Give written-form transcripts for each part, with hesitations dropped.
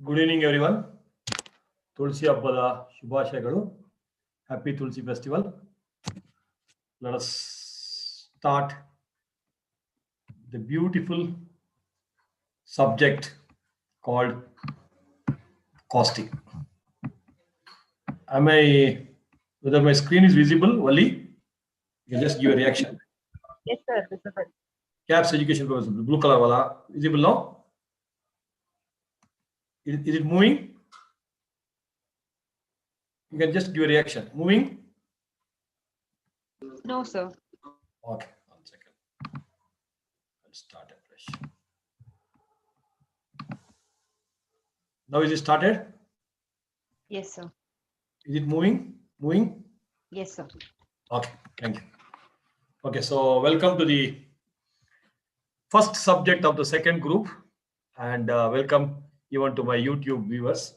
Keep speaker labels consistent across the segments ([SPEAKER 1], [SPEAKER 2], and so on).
[SPEAKER 1] Good evening, everyone. Tulsi Abbada Shubhashayagalu. Happy Tulsi Festival. Let us start the beautiful subject called costing. Whether my screen is visible, Wali? You can just give a reaction.
[SPEAKER 2] Yes, sir. Visible.
[SPEAKER 1] Caps education visible. Blue color wala. Visible now? Is it moving? You can just give a reaction. Moving?
[SPEAKER 2] No, sir.
[SPEAKER 1] Okay, 1 second. Let's start afresh. Now is it started?
[SPEAKER 2] Yes, sir.
[SPEAKER 1] Is it moving? Moving?
[SPEAKER 2] Yes, sir.
[SPEAKER 1] Okay, thank you. Okay, so welcome to the first subject of the second group, and welcome even to my YouTube viewers.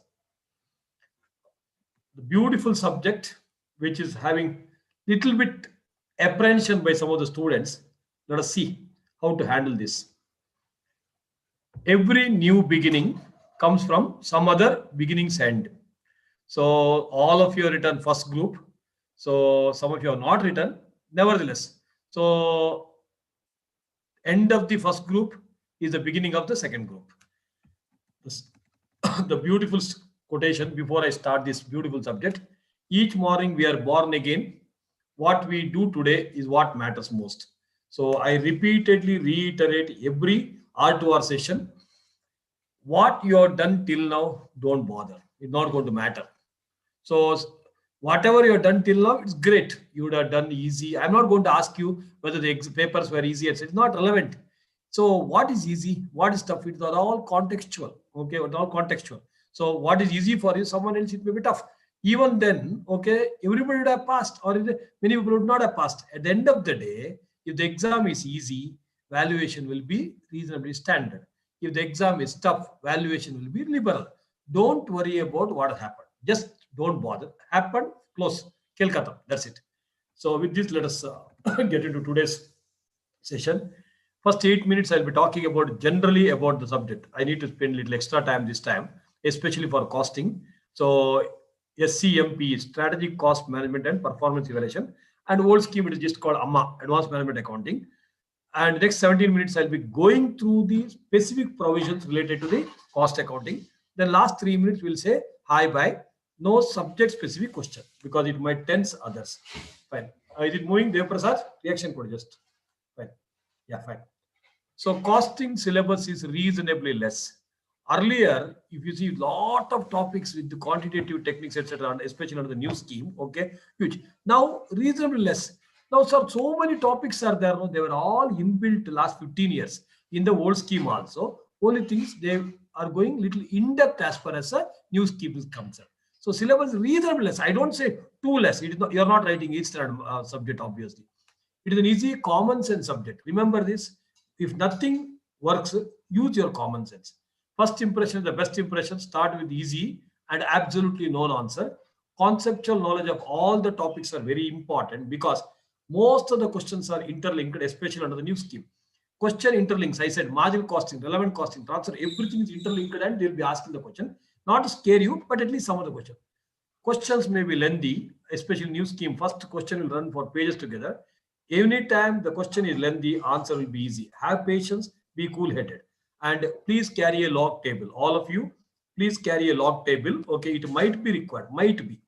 [SPEAKER 1] The beautiful subject, which is having little bit apprehension by some of the students. Let us see how to handle this. Every new beginning comes from some other beginning's end. So all of you have written first group. So some of you have not written. Nevertheless, so end of the first group is the beginning of the second group. The beautiful quotation before I start this beautiful subject. Each morning we are born again. What we do today is what matters most. So I repeatedly reiterate every R2R session. What you have done till now, don't bother. It's not going to matter. So whatever you have done till now, it's great. You would have done easy. I'm not going to ask you whether the papers were easy. It's not relevant. So what is easy? What is tough? It's all contextual. Okay, it's all contextual. So what is easy for you, someone else it may be tough. Even then, okay, everybody would have passed, or many people would not have passed. At the end of the day, if the exam is easy, valuation will be reasonably standard. If the exam is tough, valuation will be liberal. Don't worry about what happened. Just don't bother. Happened, close. Kelkata. That's it. So with this, let us get into today's session. First 8 minutes, I'll be talking about generally about the subject. I need to spend a little extra time this time, especially for costing. So SCMPE, Strategic Cost Management and Performance Evaluation. And old scheme, it is just called AMA, Advanced Management Accounting. And next 17 minutes, I'll be going through the specific provisions related to the cost accounting. Then last 3 minutes, we'll say hi, bye. No subject specific question because it might tense others. Fine. Is it moving? Dev Prasad? Reaction code just. Fine. Yeah, fine. So costing syllabus is reasonably less. Earlier, if you see a lot of topics with the quantitative techniques, etc., especially under the new scheme, okay, huge. Now, reasonably less. Now, sir, so many topics are there. No? They were all inbuilt last 15 years in the old scheme also. Only things they are going little in-depth as far as a new scheme is concerned. So syllabus is reasonably less. I don't say too less. It is not, you're not writing each standard subject, obviously. It is an easy common sense subject. Remember this. If nothing works, use your common sense. First impression is the best impression. Start with easy and absolutely no answer. Conceptual knowledge of all the topics are very important because most of the questions are interlinked, especially under the new scheme. Question interlinks. I said marginal costing, relevant costing, transfer, everything is interlinked and they'll be asking the question. Not to scare you, but at least some of the question. Questions may be lengthy, especially new scheme. First question will run for pages together. Anytime the question is lengthy, answer will be easy. Have patience, be cool-headed. And please carry a log table. All of you, please carry a log table. Okay, it might be required, might be.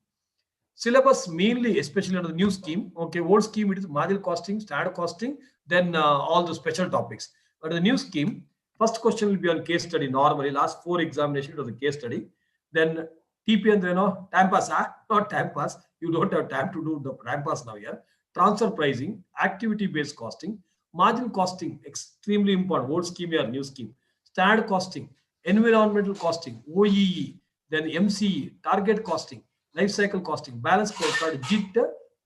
[SPEAKER 1] Syllabus mainly, especially under the new scheme. Okay, old scheme, it is marginal costing, standard costing, then all the special topics. But the new scheme, first question will be on case study normally. Last 4 examinations was a case study. Then TP and time pass, not time pass. You don't have time to do the time pass now here. Transfer pricing, activity-based costing, margin costing, extremely important, old scheme or new scheme. Standard costing, environmental costing, OEE, then MCE, target costing, life cycle costing, balance scorecard, JIT,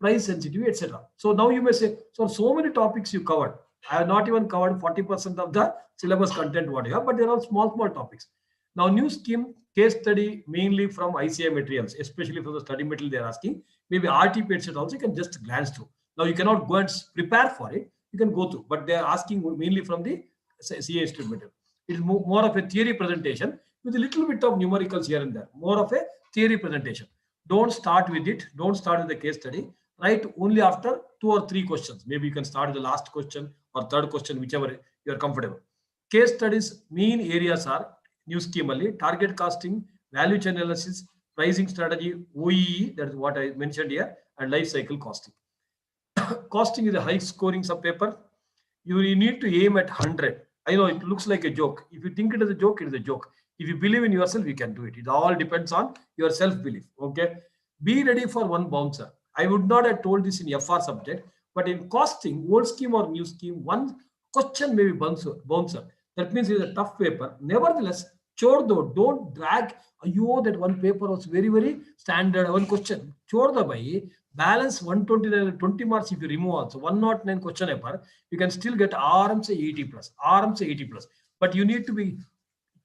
[SPEAKER 1] price sensitivity, etc. So now you may say, so many topics you covered. I have not even covered 40% of the syllabus content what you have, but there are small topics. Now new scheme, case study mainly from ICI materials, especially from the study material they are asking. Maybe RTP etc. also you can just glance through. Now you cannot go and prepare for it. You can go through, but they are asking mainly from the CA Institute material. It is more of a theory presentation with a little bit of numericals here and there, more of a theory presentation. Don't start with it. Don't start with the case study. Write only after 2 or 3 questions. Maybe you can start with the last question or third question, whichever you are comfortable. Case studies main areas are new scheme only, target costing, value chain analysis, pricing strategy, OEE, that is what I mentioned here, and life cycle costing. Costing is a high scoring sub paper. You need to aim at 100. I know it looks like a joke. If you think it is a joke, it is a joke. If you believe in yourself, you can do it. It all depends on your self belief. Okay. Be ready for one bouncer. I would not have told this in FR subject, but in costing, old scheme or new scheme, one question may be bouncer. That means it's a tough paper. Nevertheless, chod though, don't drag. You that one paper was very, very standard. One question. Chod the by balance 129 20 marks if you remove also 109 question paper, you can still get RMC 80 plus, RMC 80 plus. But you need to be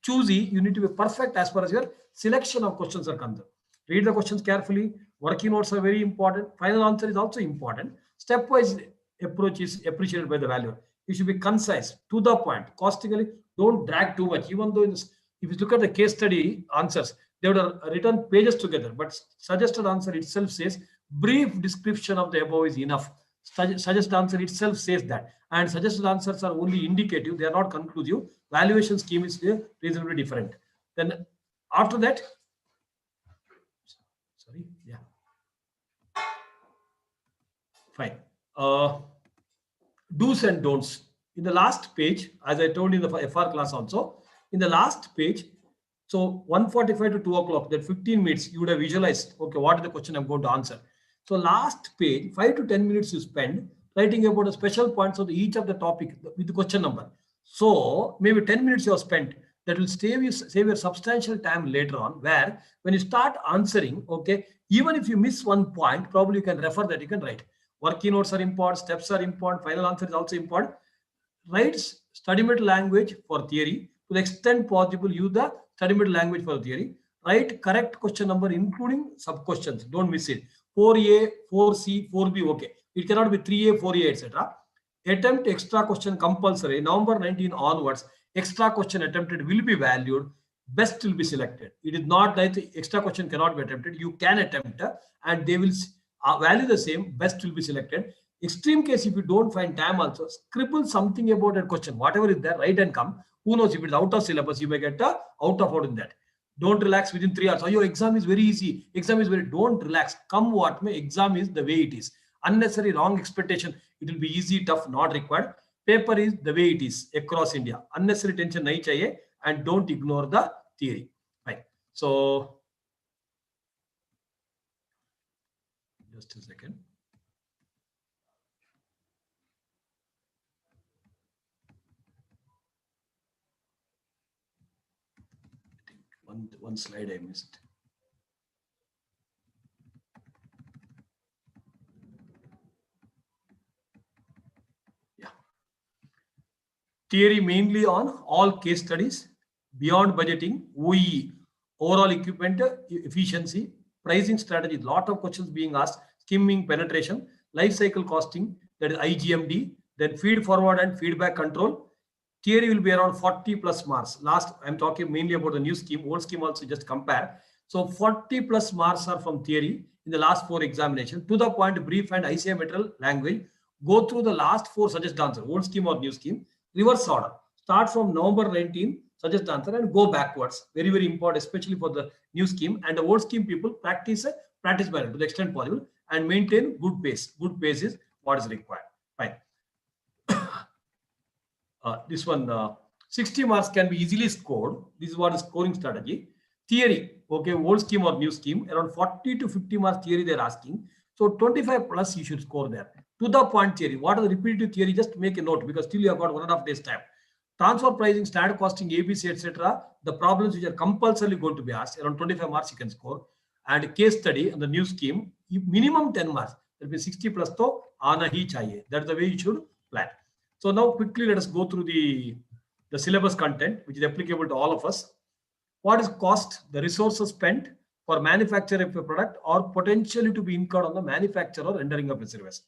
[SPEAKER 1] choosy, you need to be perfect as far as your selection of questions are concerned. Read the questions carefully. Working notes are very important. Final answer is also important. Stepwise approach is appreciated by the valuer. You should be concise, to the point. Costically, don't drag too much. Even though if you look at the case study answers, they would have written pages together, but suggested answer itself says brief description of the above is enough. Suggested answer itself says that, and suggested answers are only indicative, they are not conclusive. Valuation scheme is reasonably different. Then after that, sorry, yeah, fine. Do's and don'ts. In the last page, as I told in the FR class also, in the last page, so 1:45 to 2 o'clock, that 15 minutes, you would have visualized, okay, what is the question I'm going to answer. So last page, 5 to 10 minutes you spend writing about the special points of each of the topic with the question number. So maybe 10 minutes you have spent. That will save your substantial time later on, where when you start answering, okay, even if you miss one point, probably you can refer that, you can write. Working notes are important, steps are important, final answer is also important. Write study material language for theory. To the extent possible, use the study material language for theory. Write correct question number, including sub questions. Don't miss it. 4A, 4C, 4B, okay. It cannot be 3A, 4A, etc. Attempt extra question compulsory. November 19 onwards, extra question attempted will be valued. Best will be selected. It is not that the extra question cannot be attempted. You can attempt and they will value the same. Best will be selected. Extreme case, if you don't find time also, scribble something about that question. Whatever is there, write and come. Who knows, if it's out of syllabus, you may get out of in that. Don't relax within 3 hours. Oh, your exam is very easy. Exam is very, don't relax. Come what may, exam is the way it is. Unnecessary wrong expectation. It will be easy, tough, not required. Paper is the way it is across India. Unnecessary tension nahi chahiye, and don't ignore the theory. Right. So, just a second. I think one slide I missed. Theory mainly on all case studies, beyond budgeting, OEE, overall equipment efficiency, pricing strategy, lot of questions being asked, skimming penetration, life cycle costing, that is IGMD, then feed forward and feedback control. Theory will be around 40 plus marks. Last, I'm talking mainly about the new scheme, old scheme also just compare. So 40 plus marks are from theory in the last 4 examinations. To the point, brief and ICM material language. Go through the last 4 suggest answer, old scheme or new scheme. Reverse order. Start from November 19, suggest answer and go backwards. Very, very important, especially for the new scheme. And the old scheme people practice manner to the extent possible and maintain good pace. Good pace is what is required. Fine. This one, 60 marks can be easily scored. This is what is scoring strategy. Theory, okay, old scheme or new scheme, around 40 to 50 marks theory they're asking. So 25 plus you should score there. To the point theory, what are the repetitive theory? Just make a note because still you have got 1.5 days time. Transfer pricing, standard costing, ABC, etc. The problems which are compulsorily going to be asked, around 25 marks you can score. And case study on the new scheme, minimum 10 marks. There will be 60 plus to aana hi chahiye. That's the way you should plan. So now quickly let us go through the syllabus content which is applicable to all of us. What is cost? The resources spent for manufacture of a product or potentially to be incurred on the manufacture or rendering of a service.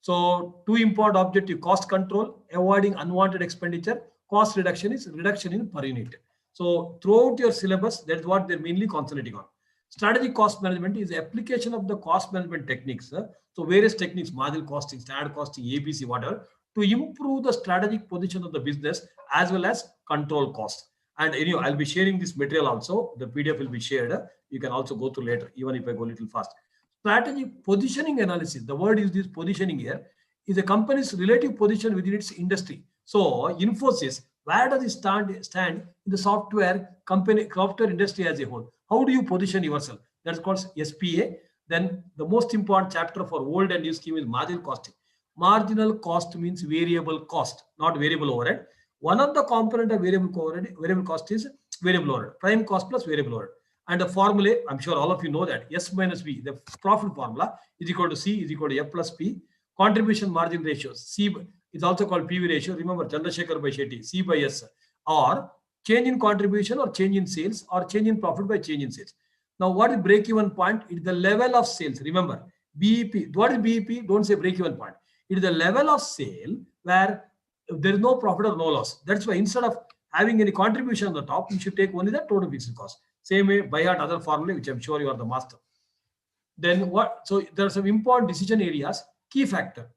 [SPEAKER 1] So 2 important objective: cost control, avoiding unwanted expenditure. Cost reduction is reduction in per unit. So throughout your syllabus, that's what they're mainly concentrating on. Strategic cost management is the application of the cost management techniques. So various techniques, marginal costing, standard costing, ABC, whatever, to improve the strategic position of the business as well as control cost. And I'll be sharing this material also. The PDF will be shared. You can also go through later, even if I go a little fast. Strategic positioning analysis. The word is this positioning here is a company's relative position within its industry. So Infosys, where does it stand in the software industry as a whole? How do you position yourself? That's called SPA. Then the most important chapter for old and new scheme is marginal costing. Marginal cost means variable cost, not variable overhead. One of the component of variable cost is variable overhead, prime cost plus variable overhead. And the formula, I'm sure all of you know that, S minus V, the profit formula is equal to C is equal to F plus P. Contribution margin ratios, C is also called PV ratio. Remember, Chandrasekhar by Shetty, C by S, or change in contribution or change in sales or change in profit by change in sales. Now, what is break-even point? It is the level of sales. Remember, BEP. What is BEP? Don't say break-even point. It is the level of sale where there is no profit or no loss. That's why instead of having any contribution on the top, you should take only the total fixed cost. Same way, by heart other formula, which I'm sure you are the master. Then what? So there are some important decision areas. Key factor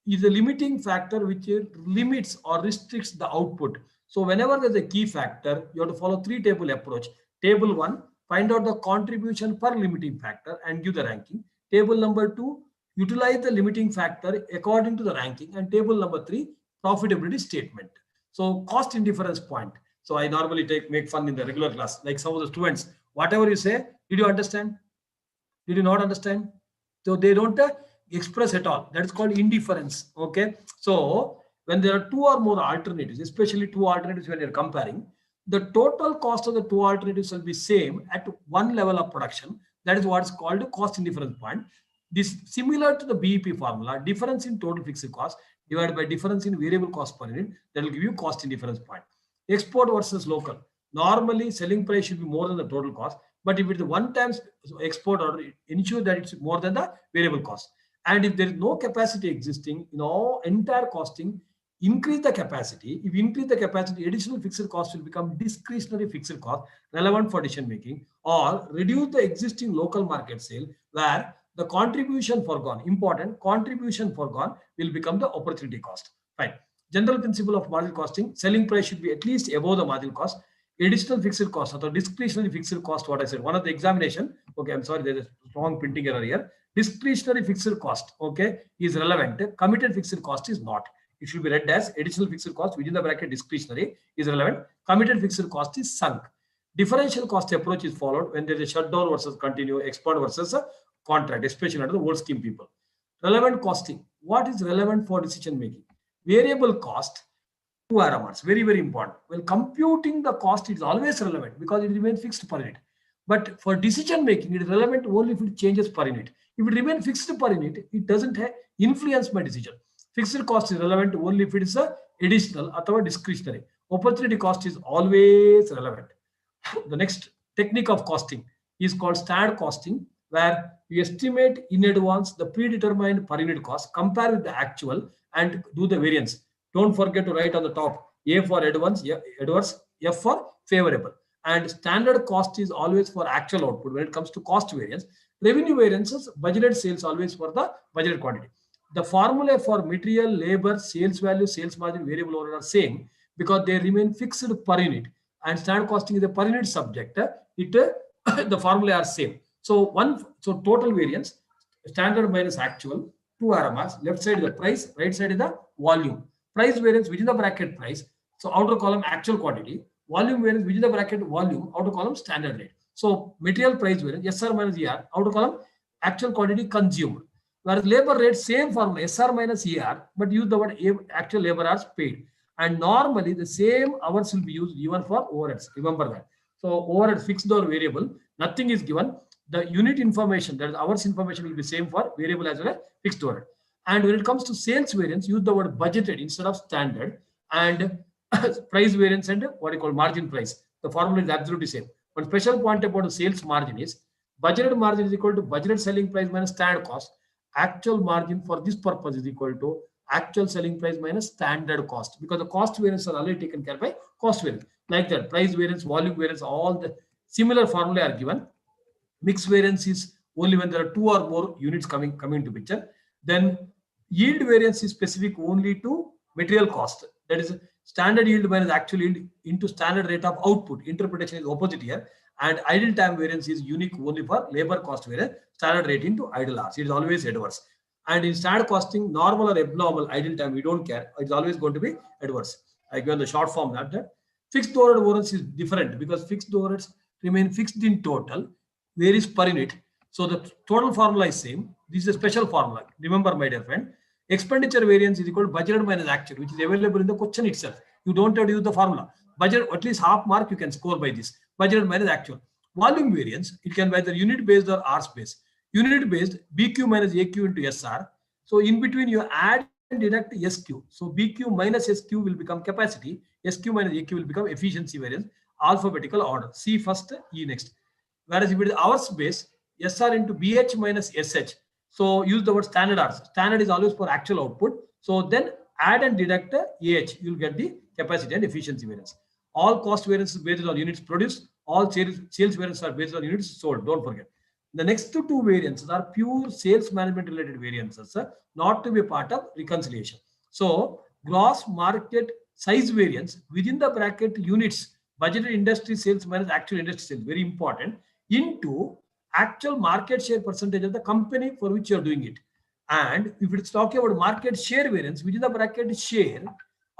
[SPEAKER 1] is a limiting factor which limits or restricts the output. So whenever there's a key factor, you have to follow 3-table approach. Table 1, find out the contribution per limiting factor and give the ranking. Table number 2, utilize the limiting factor according to the ranking. And table number 3, profitability statement. So cost indifference point. So I normally make fun in the regular class, like some of the students, whatever you say, did you understand? Did you not understand? So they don't express at all. That is called indifference. Okay. So when there are two or more alternatives, especially two alternatives when you're comparing, the total cost of the two alternatives will be same at one level of production. That is what is called a cost indifference point. This similar to the BEP formula, difference in total fixed cost divided by difference in variable cost per unit, that will give you cost indifference point. Export versus local. Normally, selling price should be more than the total cost. But if it's a one-time export order, ensure that it's more than the variable cost. And if there is no capacity existing, entire costing, increase the capacity. If you increase the capacity, additional fixed cost will become discretionary fixed cost relevant for decision making, or reduce the existing local market sale where the contribution foregone, important contribution foregone, will become the opportunity cost. Fine. General principle of marginal costing: selling price should be at least above the marginal cost. Additional fixed cost or discretionary fixed cost, what I said, one of the examination, okay, I'm sorry, there's a wrong printing error here. Discretionary fixed cost, okay, is relevant. Committed fixed cost is not. It should be read as additional fixed cost within the bracket discretionary is relevant. Committed fixed cost is sunk. Differential cost approach is followed when there is a shutdown versus continue, export versus a contract, especially under the old scheme people. Relevant costing. What is relevant for decision making? Variable cost, 2 RMRs, very, very important. Well, computing the cost is always relevant because it remains fixed per unit. But for decision making, it is relevant only if it changes per unit. If it remains fixed per unit, it doesn't influence my decision. Fixed cost is relevant only if it is a additional or discretionary. Opportunity cost is always relevant. The next technique of costing is called standard costing, where you estimate in advance the predetermined per unit cost, compare with the actual, and do the variance. Don't forget to write on the top A for adverse, F for favorable. And standard cost is always for actual output when it comes to cost variance. Revenue variances, budgeted sales always for the budgeted quantity. The formula for material, labor, sales value, sales margin, variable overhead are same because they remain fixed per unit. And standard costing is a per unit subject. The formula are same. So total variance, standard minus actual, 2 RMRs. Left side is the price, right side is the volume. Price variance within the bracket price. So outer column actual quantity. Volume variance within the bracket volume. Outer column standard rate. So material price variance SR minus ER. Outer column actual quantity consumed. Whereas labor rate same formula SR minus ER, but use the word actual labor hours paid. And normally the same hours will be used even for overheads. Remember that. So overhead fixed or variable, nothing is given. The unit information, that is hours information, will be same for variable as well as fixed overhead. And when it comes to sales variance, use the word budgeted instead of standard, and price variance and what you call margin price. The formula is absolutely same. One special point about the sales margin is budgeted margin is equal to budgeted selling price minus standard cost. Actual margin for this purpose is equal to actual selling price minus standard cost, because the cost variance are already taken care by cost variance. Like that, price variance, volume variance, all the similar formula are given. Mix variance is only when there are two or more units coming into picture. Then yield variance is specific only to material cost. That is standard yield minus actual yield into standard rate of output. Interpretation is opposite here. And idle time variance is unique only for labor cost variance. Standard rate into idle hours. It is always adverse. And in standard costing, normal or abnormal idle time, we don't care. It's always going to be adverse. I given the short form that fixed overhead variance is different because fixed overheads remain fixed in total, varies per unit. So the total formula is same. This is a special formula. Remember, my dear friend, expenditure variance is equal to budgeted minus actual, which is available in the question itself. You don't have to use the formula. Budget, at least half mark you can score by this. Budgeted minus actual. Volume variance, it can be either unit based or hours based. Unit based, BQ minus AQ into SR. So in between you add and deduct SQ. So BQ minus SQ will become capacity. SQ minus AQ will become efficiency variance. Alphabetical order. C first, E next. Whereas if it is hours based, SR into BH minus SH. So use the word standard hours. Standard is always for actual output. So then add and deduct AH. You'll get the capacity and efficiency variance. All cost variance is based on units produced. All sales variance are based on units sold. Don't forget. The next two variances are pure sales management related variances, not to be part of reconciliation. So gross market size variance within the bracket units, budgeted industry sales minus actual industry sales, very important, into actual market share percentage of the company for which you're doing it. And if it's talking about market share variance within the bracket share,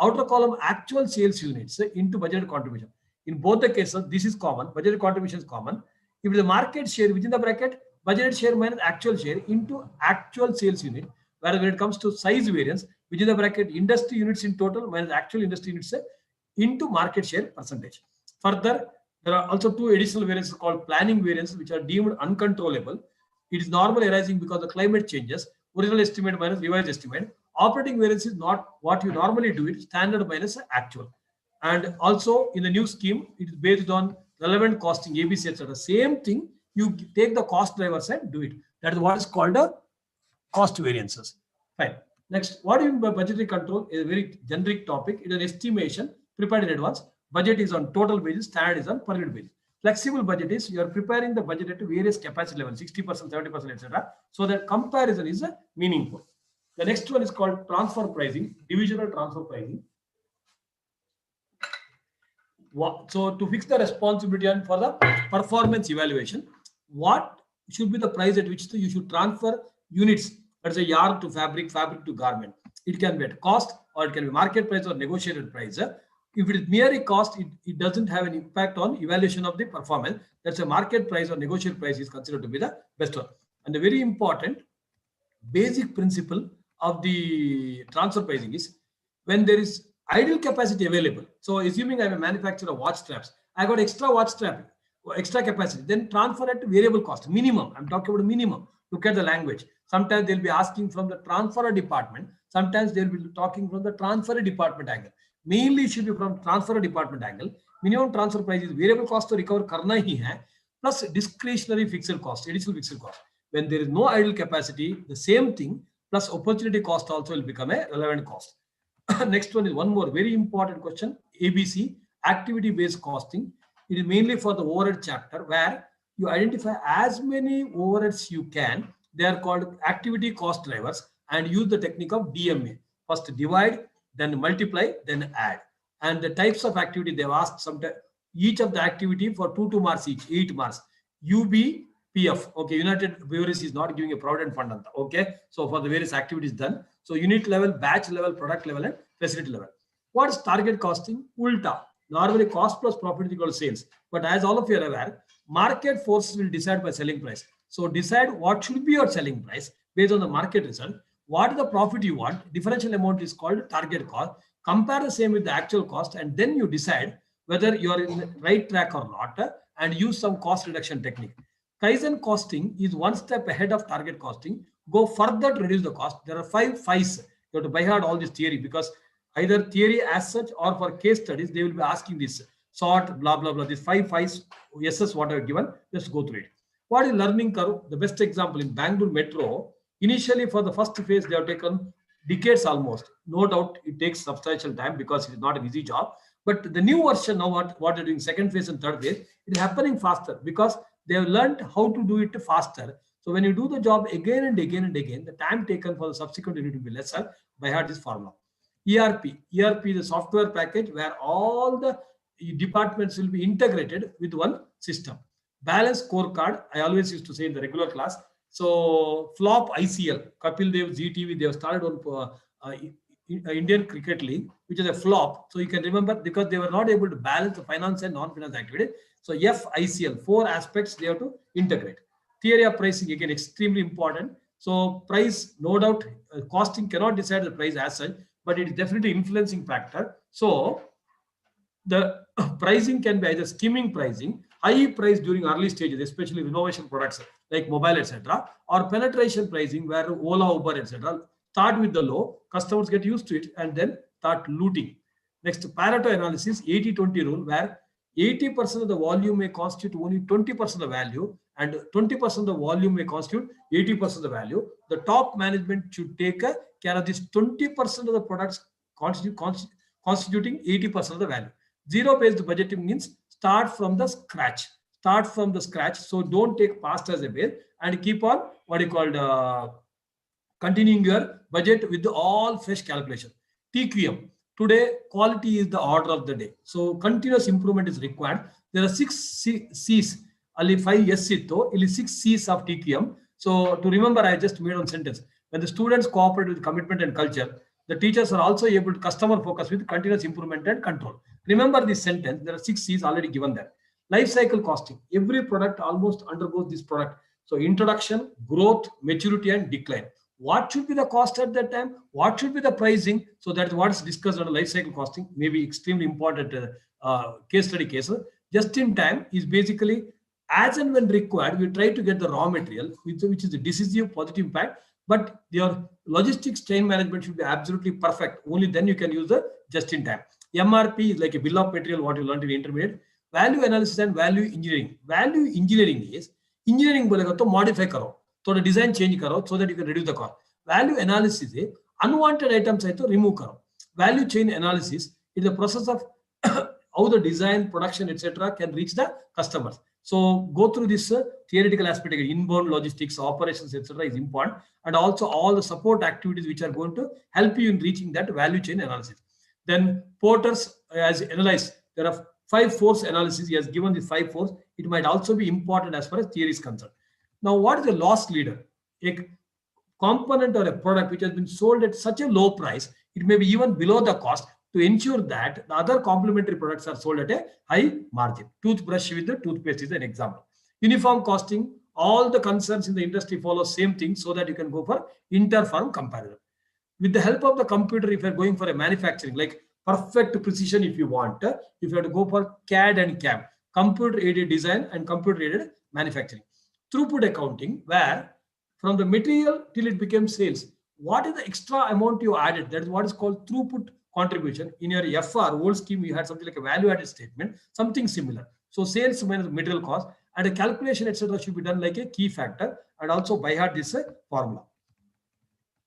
[SPEAKER 1] outer column actual sales units into budgeted contribution. In both the cases, this is common, budgeted contribution is common. If the market share within the bracket, budgeted share minus actual share into actual sales unit, whereas when it comes to size variance, within the bracket industry units in total minus actual industry units into market share percentage. Further, there are also two additional variances called planning variances, which are deemed uncontrollable. It is normally arising because the climate changes, original estimate minus revised estimate. Operating variance is not what you normally do, it standard minus actual. And also in the new scheme, it is based on relevant costing, ABC, etc. Same thing, you take the cost drivers and do it. That is what is called a cost variances. Fine. Next, what do you mean by budgetary control? Is a very generic topic. It is an estimation prepared in advance. Budget is on total basis, standard is on per unit basis. Flexible budget is you are preparing the budget at various capacity levels, 60%, 70%, etc. So that comparison is meaningful. The next one is called transfer pricing, divisional transfer pricing. So to fix the responsibility and for the performance evaluation, what should be the price at which you should transfer units, let's say yarn to fabric, fabric to garment. It can be at cost or it can be market price or negotiated price. If it is merely cost, it doesn't have an impact on evaluation of the performance. That's a market price or negotiated price is considered to be the best one. And the very important basic principle of the transfer pricing is when there is idle capacity available. So assuming I'm a manufacturer of watch straps, I got extra watch strap, extra capacity, then transfer at variable cost, minimum. I'm talking about minimum. Look at the language. Sometimes they'll be asking from the transfer department. Sometimes they'll be talking from the transfer department angle. Mainly it should be from transfer department angle. Minimum transfer price is variable cost to recover karna hi hai, plus discretionary fixed cost, additional fixed cost. When there is no idle capacity, the same thing plus opportunity cost also will become a relevant cost. Next one is one more very important question. ABC, activity based costing. It is mainly for the overhead chapter where you identify as many overheads you can. They are called activity cost drivers and use the technique of DMA. First divide, then multiply, then add. And the types of activity they've asked sometimes each of the activity for 2 marks each, 8 marks. UBPF, okay, United Breweries is not giving a provident fund. Okay, so for the various activities done. So unit level, batch level, product level, and facility level. What is target costing? Ulta. Normally cost plus profit is equal to sales. But as all of you are aware, market forces will decide by selling price. So decide what should be your selling price based on the market result. What is the profit you want? Differential amount is called target cost. Compare the same with the actual cost and then you decide whether you are in the right track or not and use some cost reduction technique. Kaizen costing is one step ahead of target costing. Go further to reduce the cost. There are 5 Phis. You have to by heart all this theory because either theory as such or for case studies, they will be asking this sort, blah, blah, blah. These 5 Phis, yeses, what I have given. Let's go through it. What is learning curve? The best example in Bangalore Metro, initially for the first phase, they have taken decades almost. No doubt it takes substantial time because it is not an easy job. But the new version now, what they're doing, second phase and third phase, it is happening faster because they have learned how to do it faster. So when you do the job again and again and again, the time taken for the subsequent unit will be lesser by heart this formula. ERP is a software package where all the departments will be integrated with one system. Balance scorecard, I always used to say in the regular class. So flop ICL, Kapil Dev, ZTV, they have started on Indian Cricket League, which is a flop. So you can remember because they were not able to balance the finance and non-finance activity. So FICL, 4 aspects they have to integrate. Theory of pricing, again, extremely important. So price, no doubt, costing cannot decide the price as such, but it is definitely influencing factor. So the pricing can be either skimming pricing, high price during early stages, especially renovation products like mobile, etc., or penetration pricing where Ola, Uber, etc. start with the low, customers get used to it and then start looting. Next, Pareto analysis, 80-20 rule, where 80% of the volume may constitute only 20% of the value and 20% of the volume may constitute 80% of the value. The top management should take care of this 20% of the products constituting 80% of the value. Zero-based budgeting means start from the scratch. Start from the scratch. So don't take past as a base and keep on what you call continuing your budget with all fresh calculation. TQM. Today, quality is the order of the day. So continuous improvement is required. There are 6 C's. Ali 5 S itto, ili 6 C's of TQM. So to remember, I just made one sentence. When the students cooperate with commitment and culture, the teachers are also able to customer focus with continuous improvement and control. Remember this sentence. There are 6 C's already given there. Life cycle costing. Every product almost undergoes this product. So introduction, growth, maturity, and decline. What should be the cost at that time? What should be the pricing? So that's what's discussed under life cycle costing. Maybe extremely important case study case. Just in time is basically as and when required, we try to get the raw material, which is a decisive positive impact. But your logistics chain management should be absolutely perfect. Only then you can use the just in time. MRP is like a bill of material, what you learned in intermediate. Value analysis and value engineering. Value engineering is engineering बोलेगा तो modify करो, थोड़ा design change करो so that you can reduce the cost. Value analysis is unwanted items है तो remove करो. Value chain analysis is the process of how the design, production, etc. can reach the customers. So go through this theoretical aspect again. Inbound logistics, operations, etc. is important, and also all the support activities which are going to help you in reaching that value chain analysis. Then Porter's as analyzed, there are 5 force analysis. He has given the 5 force. It might also be important as far as theory is concerned. Now, what is a loss leader? A component or a product which has been sold at such a low price, it may be even below the cost, to ensure that the other complementary products are sold at a high margin. Toothbrush with the toothpaste is an example. Uniform costing, all the concerns in the industry follow same thing so that you can go for inter-firm comparison. With the help of the computer, if you're going for a manufacturing, like perfect precision if you want, if you have to go for CAD and CAM, computer-aided design and computer-aided manufacturing. Throughput accounting, where from the material till it became sales, what is the extra amount you added? That is what is called throughput contribution. In your FR, old scheme, you had something like a value-added statement, something similar. So sales minus material cost and a calculation, etc. should be done like a key factor, and also by heart this formula.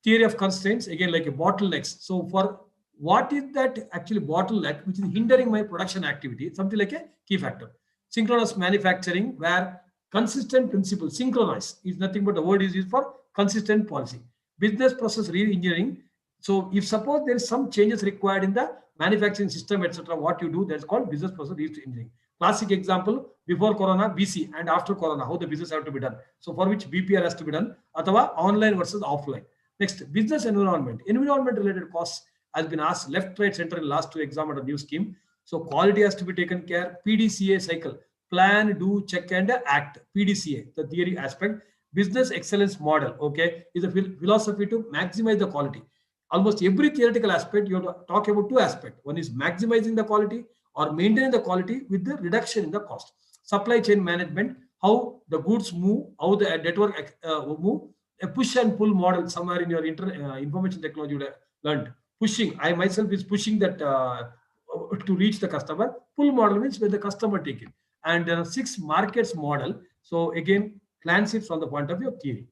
[SPEAKER 1] Theory of constraints, again like a bottlenecks. So for what is that actually bottleneck which is hindering my production activity, something like a key factor. Synchronous manufacturing, where consistent principle, synchronize is nothing but the word is used for consistent policy. Business process re-engineering. So if suppose there is some changes required in the manufacturing system, etc., what you do, that's called business process re-engineering. Classic example, before Corona, BC, and after Corona, how the business have to be done. So for which BPR has to be done, athava online versus offline. Next, business environment. Environment related costs has been asked left, right, center in last 2 exam at a new scheme. So quality has to be taken care. PDCA cycle, plan, do, check, and act. PDCA, the theory aspect. Business excellence model, okay, is a philosophy to maximize the quality. Almost every theoretical aspect, you have to talk about 2 aspects. One is maximizing the quality or maintaining the quality with the reduction in the cost. Supply chain management, how the goods move, how the network move. A push and pull model somewhere in your information technology you would have learned. Pushing, I myself is pushing that to reach the customer. Pull model means where the customer take it. And there are 6 markets model. So again, plans it from the point of view of theory.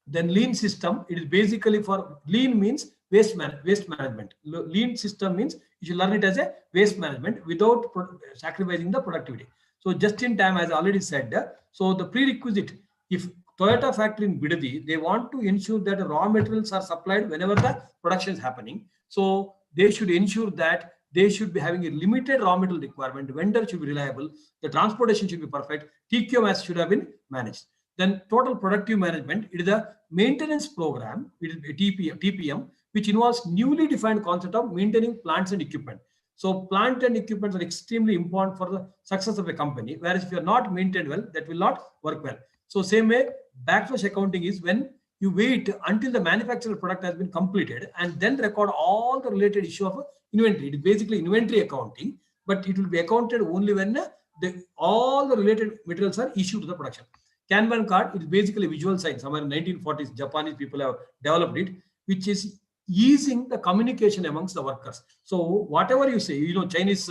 [SPEAKER 1] Then lean system, it is basically for lean means waste management. Lean system means you should learn it as a waste management without sacrificing the productivity. So just in time, as I already said, so the prerequisite, if Toyota factory in Bidadi, they want to ensure that raw materials are supplied whenever the production is happening. So they should ensure that they should be having a limited raw material requirement. Vendor should be reliable. The transportation should be perfect. TQMS should have been managed. Then total productive management, it is a maintenance program, it is a TPM, which involves newly defined concept of maintaining plants and equipment. So plant and equipment are extremely important for the success of a company, whereas if you are not maintained well, that will not work well. So same way, backwash accounting is when you wait until the manufactured product has been completed and then record all the related issue of inventory. It is basically inventory accounting, but it will be accounted only when all the related materials are issued to the production. Kanban card, it is basically visual sign. Somewhere in 1940s, Japanese people have developed it, which is easing the communication amongst the workers. So whatever you say, Chinese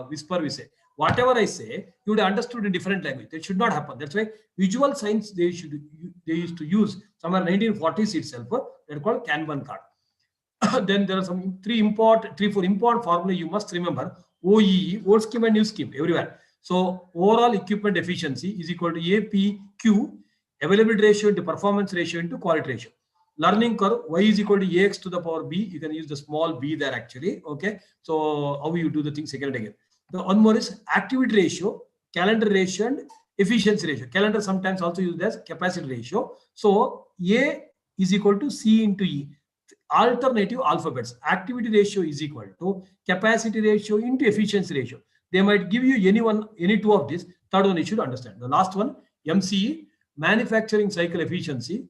[SPEAKER 1] whisper we say, whatever I say, you would have understood in different language. That should not happen. That's why visual signs they used to use somewhere 1940s itself. They're called Kanban card. Then there are some three, four important formula you must remember. OEE, old scheme and new scheme, everywhere. So overall equipment efficiency is equal to APQ, availability ratio into performance ratio into quality ratio. Learning curve, y is equal to ax to the power b. You can use the small b there actually. Okay. So how you do the thing second again. The one more is activity ratio, calendar ratio, and efficiency ratio. Calendar sometimes also used as capacity ratio. So A is equal to C into E. Alternative alphabets. Activity ratio is equal to capacity ratio into efficiency ratio. They might give you any two of these. Third one you should understand. The last one, MCE, manufacturing cycle efficiency.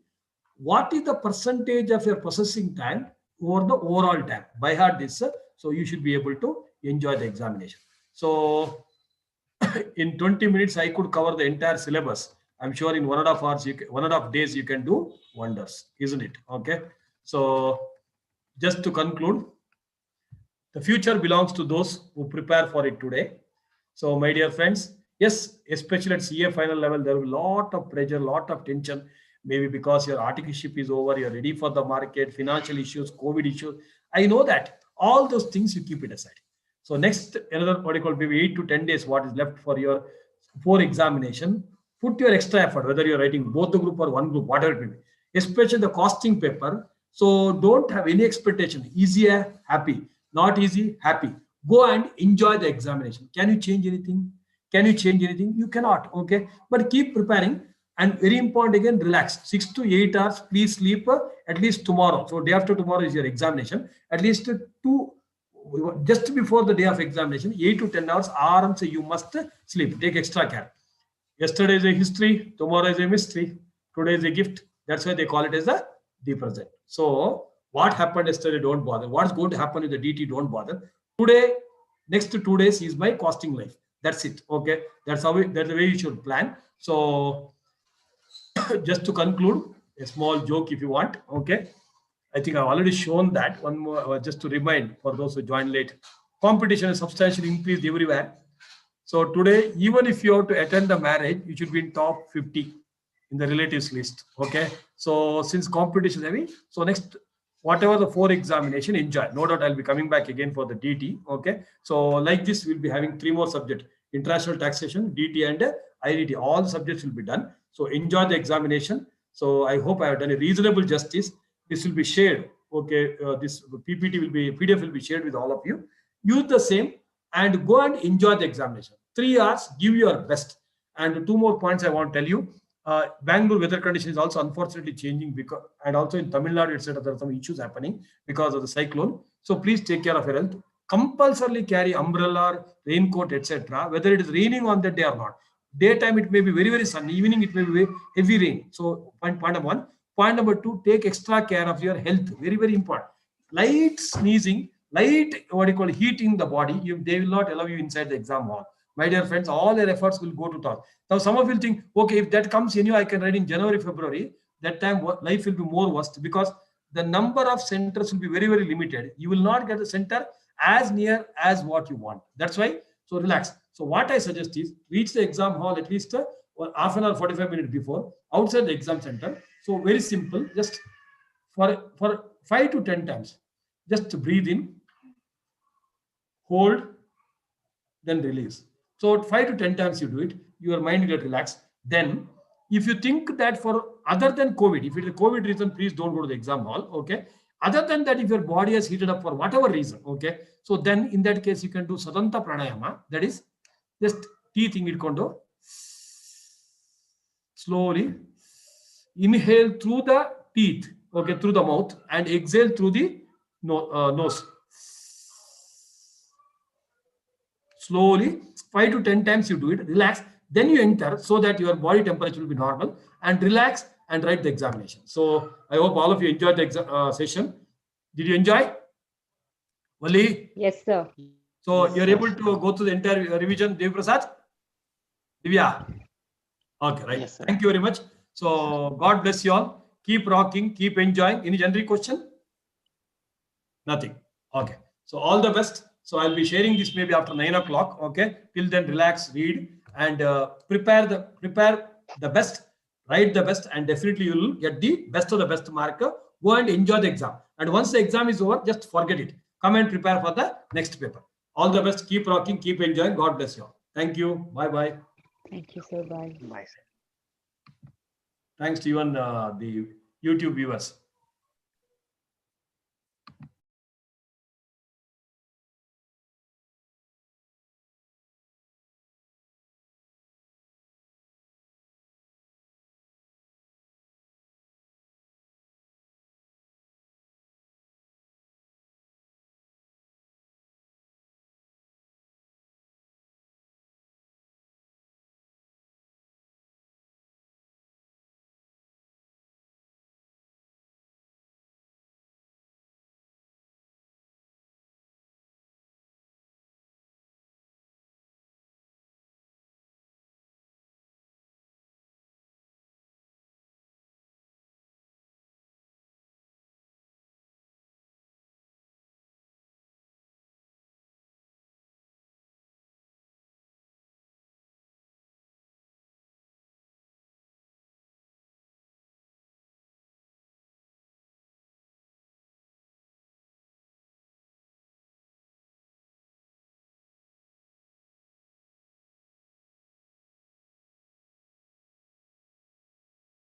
[SPEAKER 1] What is the percentage of your processing time over the overall time? By heart this, so you should be able to enjoy the examination. So in 20 minutes, I could cover the entire syllabus. I'm sure in 1.5 hours, 1.5 days, you can do wonders, isn't it? Okay. So just to conclude, the future belongs to those who prepare for it today. So my dear friends, yes, especially at CA final level, there will be a lot of pressure, lot of tension, maybe because your articleship is over, you're ready for the market, financial issues, COVID issues. I know that. All those things you keep it aside. So next, another what you call maybe 8 to 10 days, what is left for your 4 examination, put your extra effort, whether you're writing both the group or one group, whatever it may be, especially the costing paper. So don't have any expectation. Easy, happy. Not easy, happy. Go and enjoy the examination. Can you change anything? Can you change anything? You cannot. Okay. But keep preparing. And very important again, relax. 6 to 8 hours. Please sleep at least tomorrow. So day after tomorrow is your examination. At least just before the day of examination, 8 to 10 hours. So you must sleep. Take extra care. Yesterday is a history. Tomorrow is a mystery. Today is a gift. That's why they call it as the present. So what happened yesterday, don't bother. What's going to happen with the DT, don't bother. Today, next 2 days is my costing life. That's it. Okay. That's the way you should plan. So just to conclude, a small joke if you want. Okay. I think I've already shown that. One more, just to remind for those who joined late. Competition is substantially increased everywhere. So today, even if you have to attend the marriage, you should be in top 50 in the relatives list. Okay. So since competition is heavy, so next, whatever the 4 examination, enjoy. No doubt I'll be coming back again for the DT. Okay. So like this, we'll be having 3 more subjects: international taxation, DT, and IDT. All the subjects will be done. So enjoy the examination. So I hope I have done a reasonable justice. This will be shared. Okay. This PDF will be shared with all of you. Use the same and go and enjoy the examination. 3 hours, give your best. And 2 more points I want to tell you. Bangalore weather condition is also unfortunately changing, because, and also in Tamil Nadu, etc., there are some issues happening because of the cyclone. So please take care of your health. Compulsorily carry umbrella, raincoat, etc., whether it is raining on that day or not. Daytime it may be very, very sunny. Evening it may be heavy rain. So point number 1. Point number 2, take extra care of your health. Very, very important. Light sneezing, light heat in the body, they will not allow you inside the exam hall. My dear friends, all their efforts will go to talk. Now, some of you will think, okay, if that comes in you, I can write in January, February. That time life will be more worst, because the number of centers will be very, very limited. You will not get the center as near as what you want. That's why, so relax. So what I suggest is reach the exam hall at least half an hour, 45 minutes before, outside the exam center. So very simple. Just for 5 to 10 times, just breathe in, hold, then release. So 5 to 10 times you do it, your mind will get relaxed. Then if you think that for other than COVID, if it is a COVID reason, please don't go to the exam hall. Okay. Other than that, if your body has heated up for whatever reason, okay, so then in that case you can do Sadanta Pranayama. That is just teeth itkondo slowly inhale through the teeth, okay, through the mouth, and exhale through the nose. Slowly, 5 to 10 times you do it, relax, then you enter so that your body temperature will be normal, and relax and write the examination. So I hope all of you enjoyed the session. Did you enjoy? Wali?
[SPEAKER 2] Yes, sir.
[SPEAKER 1] So
[SPEAKER 3] Yes,
[SPEAKER 1] you're
[SPEAKER 3] sir.
[SPEAKER 1] able to go through the entire revision, Dev Prasad? Divya? Okay, right.
[SPEAKER 3] Yes, sir.
[SPEAKER 1] Thank you very much. So God bless you all. Keep rocking, keep enjoying. Any generic question? Nothing. Okay. So all the best. So I'll be sharing this maybe after 9 o'clock. Okay. Till then, relax, read, and prepare the best, write the best, and definitely you will get the best of the best marker. Go and enjoy the exam. And once the exam is over, just forget it. Come and prepare for the next paper. All the best. Keep rocking, keep enjoying. God bless you all. Thank you. Bye bye.
[SPEAKER 2] Thank you, sir. Bye.
[SPEAKER 3] Bye, sir.
[SPEAKER 1] Thanks to even the YouTube viewers.